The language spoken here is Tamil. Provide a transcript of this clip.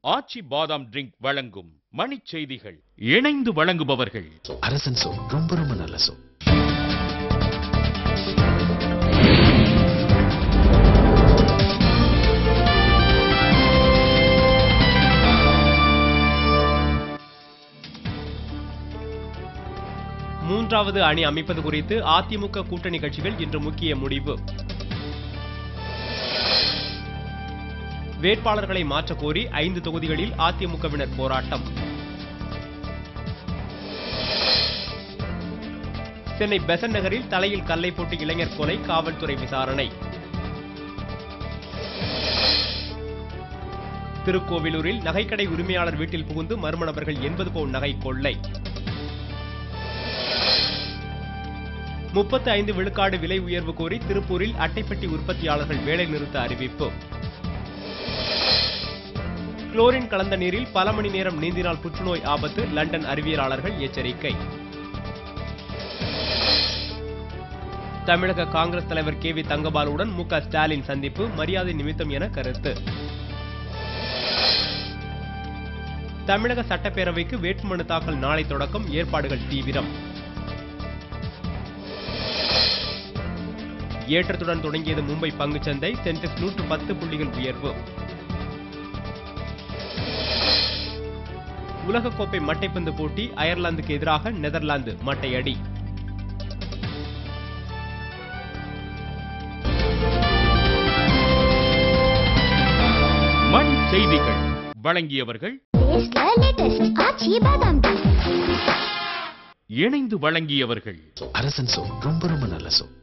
ஆச்சி பாதாம் ட்ரிங்க் வழங்கும் மணிச் செய்திகள். இணைந்து வழங்குபவர்கள் அரசன் சோப். ரொம்ப ரொம்ப நல்ல சோப். மூன்றாவது அணி அமைப்பது குறித்து அதிமுக கூட்டணி கட்சிகள் இன்று முக்கிய முடிவு. வேட்பாளர்களை மாற்றக் கோரி 5 தொகுதிகளில் அதிமுகவினர் போராட்டம். சென்னை பெசன்ட் நகரில் தலையில் கல்லை போட்டு இளைஞர் கொலை, காவல்துறை விசாரணை. திருக்கோவிலூரில் நகைக்கடை உரிமையாளர் வீட்டில் புகுந்து மர்ம நபர்கள் 80 பவுன் நகை கொள்ளை. 35 விழுக்காடு விலை உயர்வு கோரி திருப்பூரில் அட்டைப்பெட்டி உற்பத்தியாளர்கள் வேலை நிறுத்த அறிவிப்பு. குளோரின் கலந்த நீரில் பல மணி நேரம் நீந்தினால் புற்றுநோய் ஆபத்து, லண்டன் அறிவியலாளர்கள் எச்சரிக்கை. தமிழக காங்கிரஸ் தலைவர் KV தங்கபாலுடன் MK ஸ்டாலின் சந்திப்பு, மரியாதை நிமித்தம் என கருத்து. தமிழக சட்டப்பேரவைக்கு வேட்புமனு தாக்கல் நாளை தொடக்கம், ஏற்பாடுகள் தீவிரம். ஏற்றத்துடன் தொடங்கியது மும்பை பங்குச்சந்தை, சென்செக்ஸ் 110 புள்ளிகள் உயர்வு. உலகக்கோப்பை மட்டைப்பந்து போட்டி, அயர்லாந்துக்கு எதிராக நெதர்லாந்து மட்டையடி. மணிச் செய்திகள் வழங்கியவர்கள் இணைந்து வழங்கியவர்கள் அரசன் சோப். ரொம்ப ரொம்ப நல்ல சோப்.